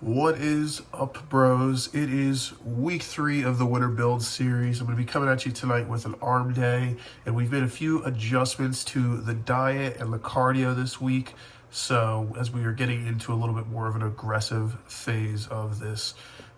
What is up, bros? It is week 3 of the winter build series. I'm going to be coming at you tonight with an arm day, and we've made a few adjustments to the diet and the cardio this week. So as we are getting into a little bit more of an aggressive phase of this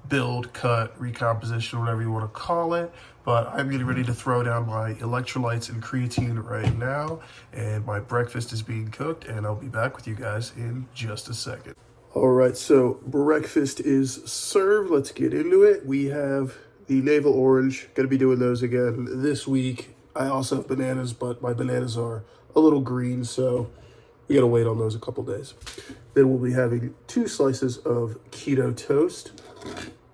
build, cut, recomposition, whatever you want to call it. But I'm getting ready to throw down my electrolytes and creatine right now, and my breakfast is being cooked, and I'll be back with you guys in just a second. All right, so breakfast is served. Let's get into it. We have the navel orange. Going to be doing those again this week. I also have bananas, but my bananas are a little green, so we got to wait on those a couple days. Then we'll be having 2 slices of keto toast,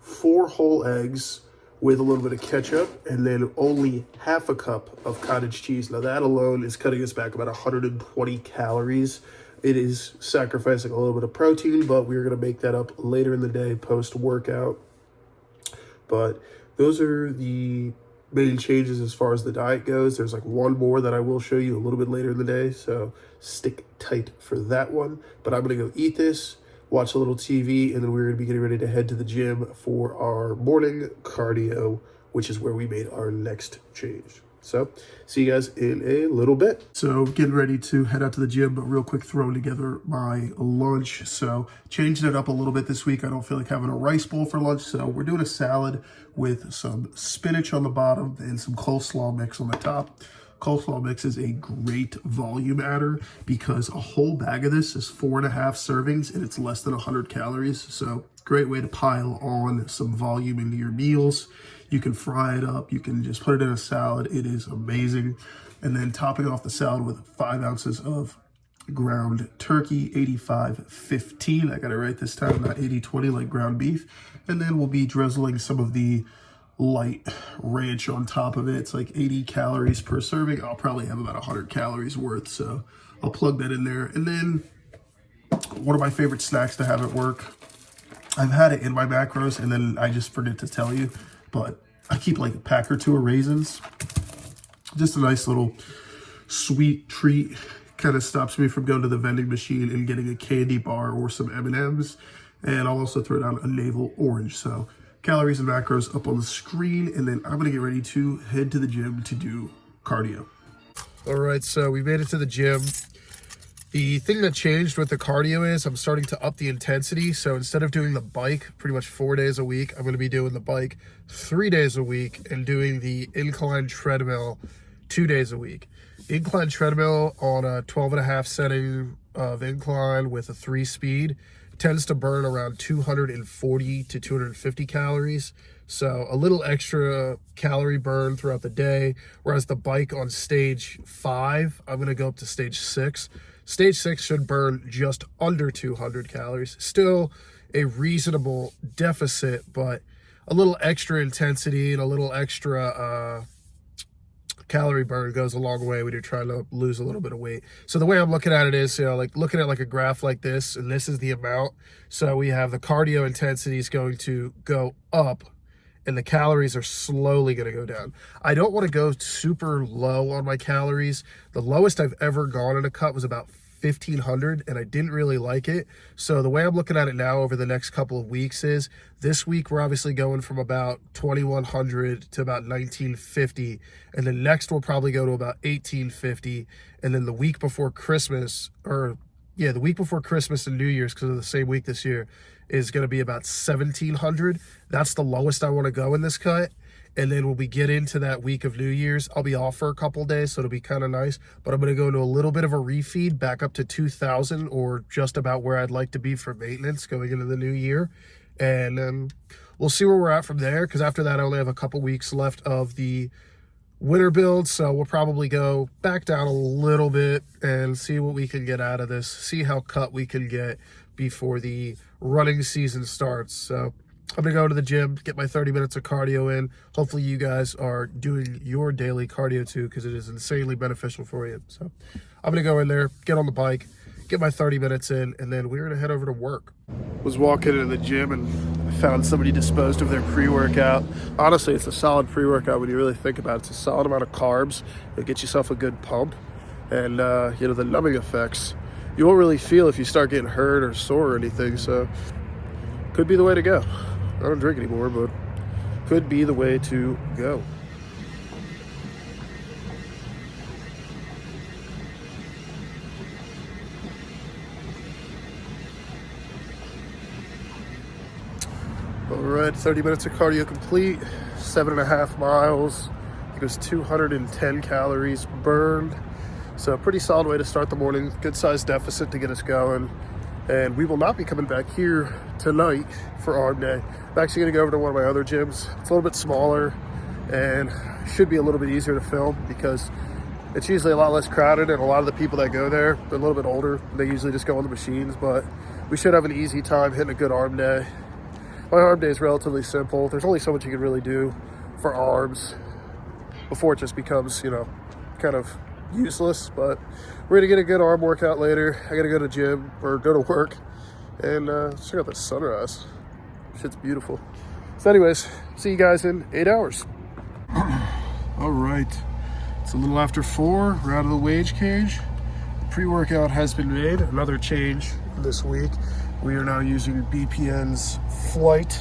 4 whole eggs with a little bit of ketchup, and then only half a cup of cottage cheese. Now that alone is cutting us back about 120 calories. It is sacrificing a little bit of protein, but we're going to make that up later in the day post-workout. But those are the main changes as far as the diet goes. There's like one more that I will show you a little bit later in the day, so stick tight for that one. But I'm going to go eat this, watch a little TV, and then we're going to be getting ready to head to the gym for our morning cardio, which is where we made our next change. So, see you guys in a little bit. So, getting ready to head out to the gym, but real quick throwing together my lunch. So, changing it up a little bit this week. I don't feel like having a rice bowl for lunch, so we're doing a salad with some spinach on the bottom and some coleslaw mix on the top. Coleslaw mix is a great volume adder because a whole bag of this is 4.5 servings and it's less than 100 calories. So, great way to pile on some volume into your meals. You can fry it up. You can just put it in a salad. It is amazing. And then topping off the salad with 5 ounces of ground turkey, 85-15. I got it right this time, not 80-20 like ground beef. And then we'll be drizzling some of the light ranch on top of it. It's like 80 calories per serving. I'll probably have about 100 calories worth. So I'll plug that in there. And then one of my favorite snacks to have at work. I've had it in my macros and then I just forget to tell you. But I keep like a pack or 2 of raisins. Just a nice little sweet treat. Kind of stops me from going to the vending machine and getting a candy bar or some M&Ms. And I'll also throw down a navel orange. So calories and macros up on the screen. And then I'm going to get ready to head to the gym to do cardio. All right, so we made it to the gym. The thing that changed with the cardio is I'm starting to up the intensity. So instead of doing the bike pretty much 4 days a week, I'm going to be doing the bike 3 days a week and doing the incline treadmill 2 days a week. Incline treadmill on a 12.5 setting of incline with a 3-speed tends to burn around 240 to 250 calories. So a little extra calorie burn throughout the day. Whereas the bike on stage 5, I'm going to go up to stage 6. Stage 6 should burn just under 200 calories. Still a reasonable deficit, but a little extra intensity and a little extra calorie burn goes a long way when you're trying to lose a little bit of weight. So the way I'm looking at it is, like looking at like a graph like this, and this is the amount. So we have the cardio intensity is going to go up and the calories are slowly going to go down. I don't want to go super low on my calories. The lowest I've ever gone in a cut was about 1,500, and I didn't really like it. So the way I'm looking at it now over the next couple of weeks is, this week we're obviously going from about 2,100 to about 1,950, and then next we'll probably go to about 1,850, and then the week before Christmas, the week before Christmas and New Year's, because of the same week this year, is going to be about 1,700. That's the lowest I want to go in this cut. And then when we get into that week of New Year's, I'll be off for a couple days, so it'll be kind of nice. But I'm going to go into a little bit of a refeed back up to 2,000, or just about where I'd like to be for maintenance going into the new year. And we'll see where we're at from there, because after that I only have a couple weeks left of the winter build. So we'll probably go back down a little bit and see what we can get out of this, see how cut we can get before the running season starts. So I'm going to go to the gym, get my 30 minutes of cardio in. Hopefully you guys are doing your daily cardio too, because it is insanely beneficial for you. So I'm going to go in there, get on the bike, get my 30 minutes in, and then we're going to head over to work. Was walking into the gym and I found somebody disposed of their pre-workout. Honestly, it's a solid pre-workout when you really think about it. It's a solid amount of carbs. It'll get yourself a good pump. And, the numbing effects, you won't really feel if you start getting hurt or sore or anything. So Could be the way to go. I don't drink anymore, but could be the way to go. All right, 30 minutes of cardio complete, 7.5 miles. It was 210 calories burned. So a pretty solid way to start the morning. Good sized deficit to get us going. And we will not be coming back here tonight for arm day. I'm actually gonna go over to one of my other gyms. It's a little bit smaller and should be a little bit easier to film because it's usually a lot less crowded, and a lot of the people that go there, they're a little bit older. They usually just go on the machines, but we should have an easy time hitting a good arm day. My arm day is relatively simple. There's only so much you can really do for arms before it just becomes, kind of useless. But we're gonna get a good arm workout later. I gotta go to gym or go to work and check out the sunrise. Shit's beautiful. So anyways, see you guys in 8 hours. All right, it's a little after 4. We're out of the wage cage. Pre-workout has been made. Another change this week. We are now using BPN's Flight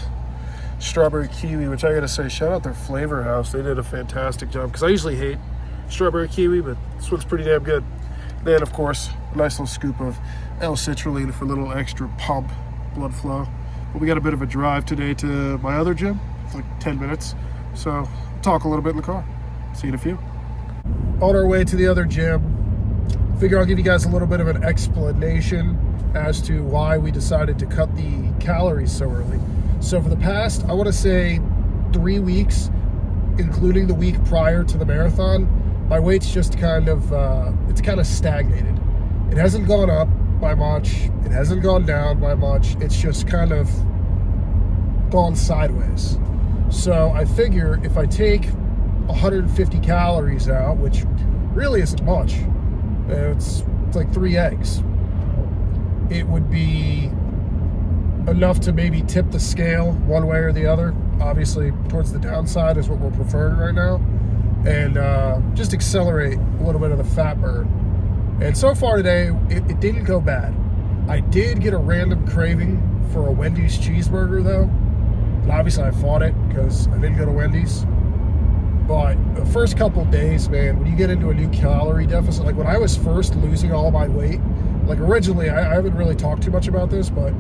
Strawberry Kiwi, which I gotta say, shout out their flavor house. They did a fantastic job because I usually hate strawberry kiwi, but this one's pretty damn good. Then, of course, a nice little scoop of L-citrulline for a little extra pump blood flow. But we got a bit of a drive today to my other gym. It's like 10 minutes. So talk a little bit in the car. See you in a few. On our way to the other gym, figure I'll give you guys a little bit of an explanation as to why we decided to cut the calories so early. So for the past, I want to say 3 weeks, including the week prior to the marathon, my weight's just kind of stagnated. It hasn't gone up by much. It hasn't gone down by much. It's just kind of gone sideways. So I figure if I take 150 calories out, which really isn't much, it's like 3 eggs, it would be enough to maybe tip the scale one way or the other. Obviously, towards the downside is what we're preferring right now. And just accelerate a little bit of the fat burn. And so far today, it didn't go bad. I did get a random craving for a Wendy's cheeseburger, though. And obviously, I fought it because I didn't go to Wendy's. But the first couple days, man, when you get into a new calorie deficit, like when I was first losing all my weight, like originally, I haven't really talked too much about this, but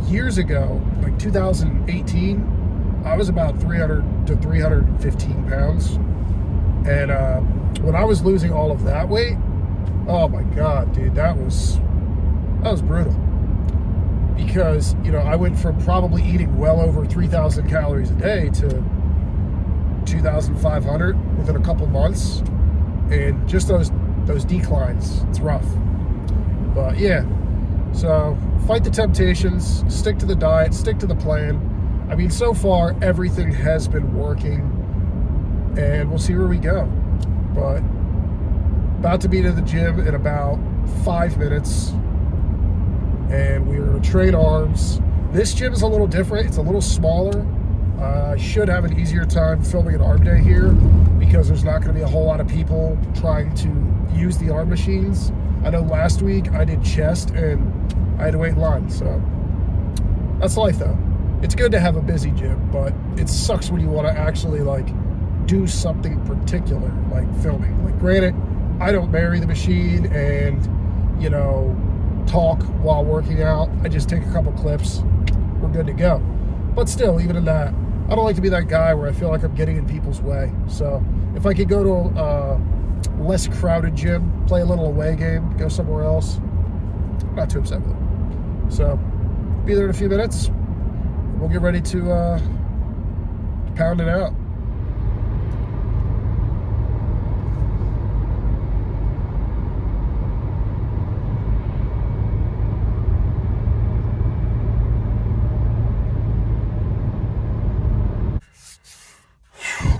years ago, like 2018, I was about 300 to 315 pounds. And when I was losing all of that weight, oh my God, dude, that was brutal. Because, I went from probably eating well over 3,000 calories a day to 2,500 within a couple months. And just those declines, it's rough. But yeah, so fight the temptations, stick to the diet, stick to the plan. I mean, so far, everything has been working, and we'll see where we go. But about to be to the gym in about 5 minutes, and we're going to train arms. This gym is a little different. It's a little smaller. I should have an easier time filming an arm day here because there's not going to be a whole lot of people trying to use the arm machines. I know last week I did chest and I had to wait in line, so that's life though. It's good to have a busy gym, but it sucks when you want to actually do something particular, like filming. Like granted, I don't marry the machine and, talk while working out. I just take a couple clips, we're good to go. But still, even in that, I don't like to be that guy where I feel like I'm getting in people's way. So if I could go to a less crowded gym, play a little away game, go somewhere else, I'm not too upset with it. So be there in a few minutes. We'll get ready to pound it out.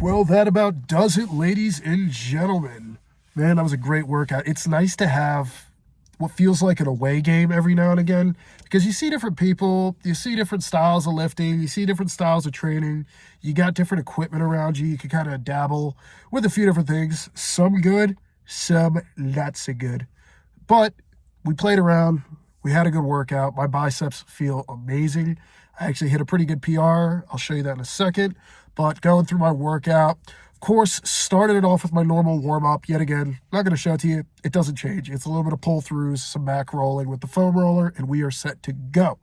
Well, that about does it, ladies and gentlemen. Man, that was a great workout. It's nice to have what feels like an away game every now and again because you see different people, you see different styles of lifting, you see different styles of training, you got different equipment around you, you can kind of dabble with a few different things. Some good, some not so good. But we played around, we had a good workout. My biceps feel amazing. I actually hit a pretty good PR. I'll show you that in a second. But going through my workout, of course, started it off with my normal warm-up. Yet again, not going to show it to you. It doesn't change. It's a little bit of pull-throughs, some back rolling with the foam roller, and we are set to go.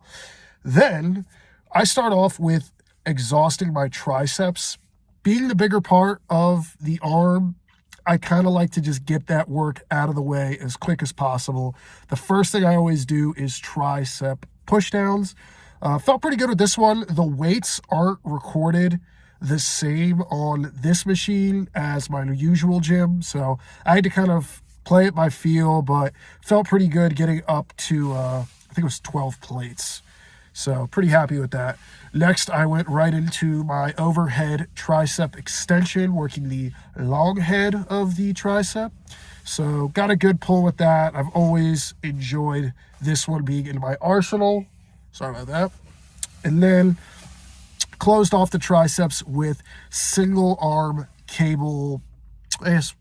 Then I start off with exhausting my triceps. Being the bigger part of the arm, I kind of like to just get that work out of the way as quick as possible. The first thing I always do is tricep pushdowns. Felt pretty good with this one. The weights aren't recorded the same on this machine as my usual gym, so I had to kind of play it by feel, but felt pretty good getting up to, I think it was 12 plates. So pretty happy with that. Next, I went right into my overhead tricep extension, working the long head of the tricep. So got a good pull with that. I've always enjoyed this one being in my arsenal. Sorry about that. And then closed off the triceps with single arm cable, I guess,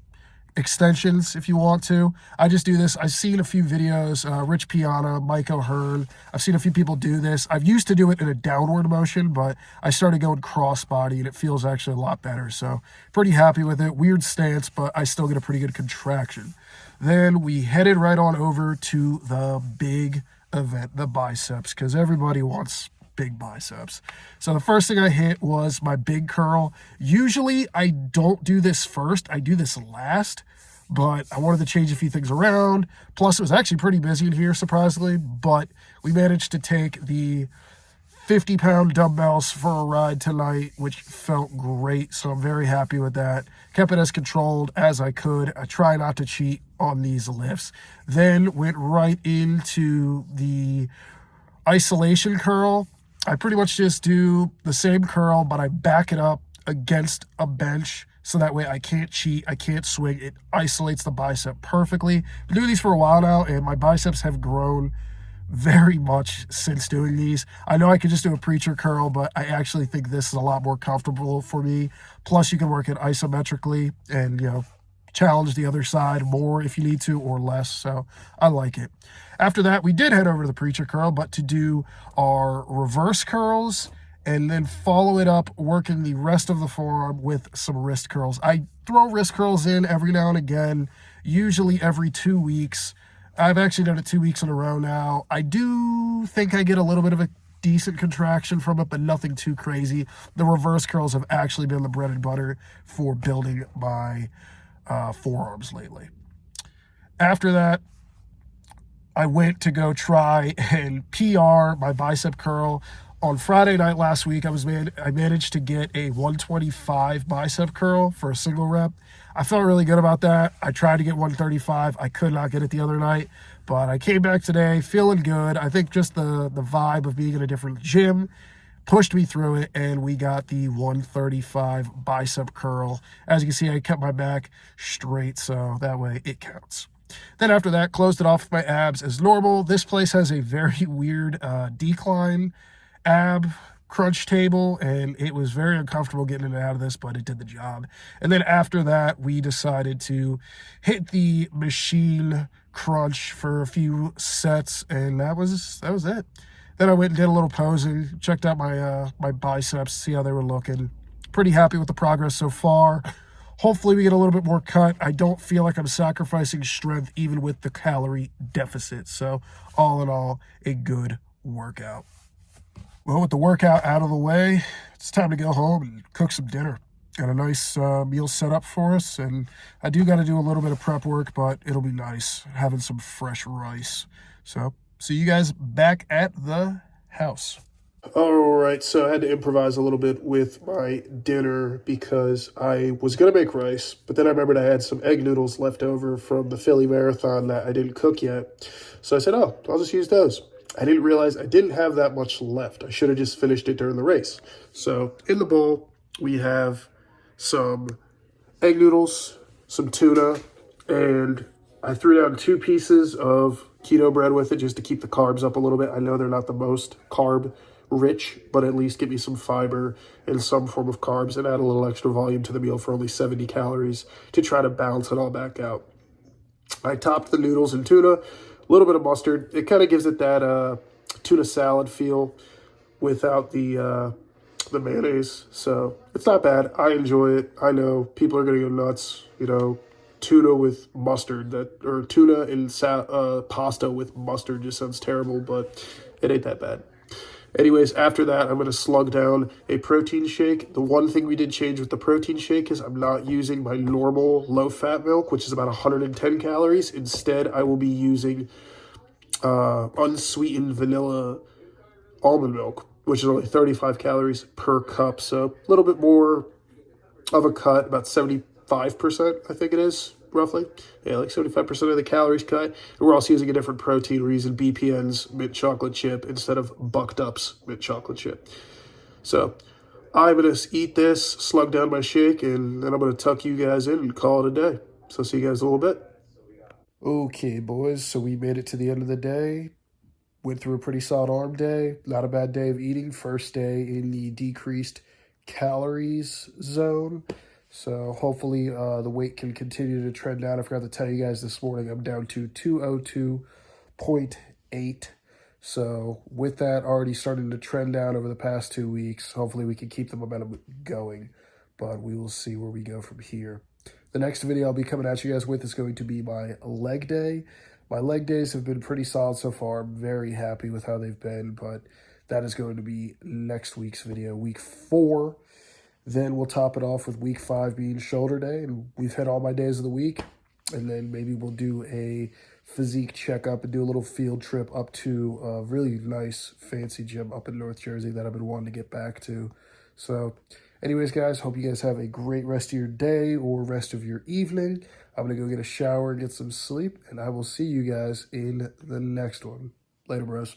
extensions if you want to. I just do this. I've seen a few videos, Rich Piana, Mike O'Hearn. I've seen a few people do this. I've used to do it in a downward motion, but I started going crossbody and it feels actually a lot better. So pretty happy with it. Weird stance, but I still get a pretty good contraction. Then we headed right on over to the big event, the biceps, because everybody wants big biceps. So the first thing I hit was my big curl. Usually I don't do this first, I do this last, but I wanted to change a few things around. Plus it was actually pretty busy in here, surprisingly, but we managed to take the 50-pound dumbbells for a ride tonight, which felt great. So I'm very happy with that. Kept it as controlled as I could. I try not to cheat on these lifts. Then went right into the isolation curl. I pretty much just do the same curl, but I back it up against a bench so that way I can't cheat, I can't swing. It isolates the bicep perfectly. Been doing these for a while now, and my biceps have grown very much since doing these. I know I could just do a preacher curl, but I actually think this is a lot more comfortable for me. Plus, you can work it isometrically and, challenge the other side more if you need to or less. So I like it. After that, we did head over to the preacher curl, but to do our reverse curls and then follow it up working the rest of the forearm with some wrist curls. I throw wrist curls in every now and again, usually every 2 weeks. I've actually done it 2 weeks in a row now. I do think I get a little bit of a decent contraction from it, but nothing too crazy. The reverse curls have actually been the bread and butter for building my forearms lately. After that, I went to go try and PR my bicep curl. On Friday night last week, I managed to get a 125 bicep curl for a single rep. I felt really good about that. I tried to get 135. I could not get it the other night, but I came back today feeling good. I think just the vibe of being in a different gym pushed me through it, and we got the 135 bicep curl. As you can see, I kept my back straight, so that way it counts. Then after that, closed it off with my abs as normal. This place has a very weird decline ab crunch table, and it was very uncomfortable getting in and out of this, but it did the job. And then after that, we decided to hit the machine crunch for a few sets, and that was it. Then I went and did a little posing, checked out my biceps, see how they were looking. Pretty happy with the progress so far. Hopefully we get a little bit more cut. I don't feel like I'm sacrificing strength even with the calorie deficit. So all in all, a good workout. Well, with the workout out of the way, it's time to go home and cook some dinner. Got a nice meal set up for us, and I do got to do a little bit of prep work, but it'll be nice having some fresh rice. So see you guys back at the house. All right, so I had to improvise a little bit with my dinner because I was going to make rice, but then I remembered I had some egg noodles left over from the Philly Marathon that I didn't cook yet. So I said, I'll just use those. I didn't realize I didn't have that much left. I should have just finished it during the race. So in the bowl, we have some egg noodles, some tuna, and I threw down 2 pieces of keto bread with it just to keep the carbs up a little bit. I know they're not the most carb rich, but at least give me some fiber and some form of carbs and add a little extra volume to the meal for only 70 calories to try to balance it all back out. I topped the noodles and tuna, a little bit of mustard. It kind of gives it that tuna salad feel. without the mayonnaise. So it's not bad. I enjoy it. I know people are gonna go nuts. You know, tuna with mustard, that or tuna and pasta with mustard just sounds terrible, but it ain't that bad. Anyways, after that, I'm going to slug down a protein shake. The one thing we did change with the protein shake is I'm not using my normal low-fat milk, which is about 110 calories. Instead, I will be using unsweetened vanilla almond milk, which is only 35 calories per cup. So a little bit more of a cut, about 75%, I think it is, roughly. Yeah, like 75% of the calories cut. And we're also using a different protein. We're using BPN's mint chocolate chip instead of Bucked Up's mint chocolate chip. So I'm going to eat this, slug down my shake, and then I'm going to tuck you guys in and call it a day. So see you guys in a little bit. Okay, boys, so we made it to the end of the day. Went through a pretty solid arm day. Not a bad day of eating. First day in the decreased calories zone. So hopefully the weight can continue to trend down. I forgot to tell you guys this morning I'm down to 202.8. So with that already starting to trend down over the past 2 weeks, hopefully we can keep the momentum going. But we will see where we go from here. The next video I'll be coming at you guys with is going to be my leg day. My leg days have been pretty solid so far. I'm very happy with how they've been, but that is going to be next week's video, week 4. Then we'll top it off with week 5 being shoulder day, and we've hit all my days of the week. And then maybe we'll do a physique checkup and do a little field trip up to a really nice, fancy gym up in North Jersey that I've been wanting to get back to. So anyways, guys, hope you guys have a great rest of your day or rest of your evening. I'm going to go get a shower and get some sleep, and I will see you guys in the next one. Later, bros.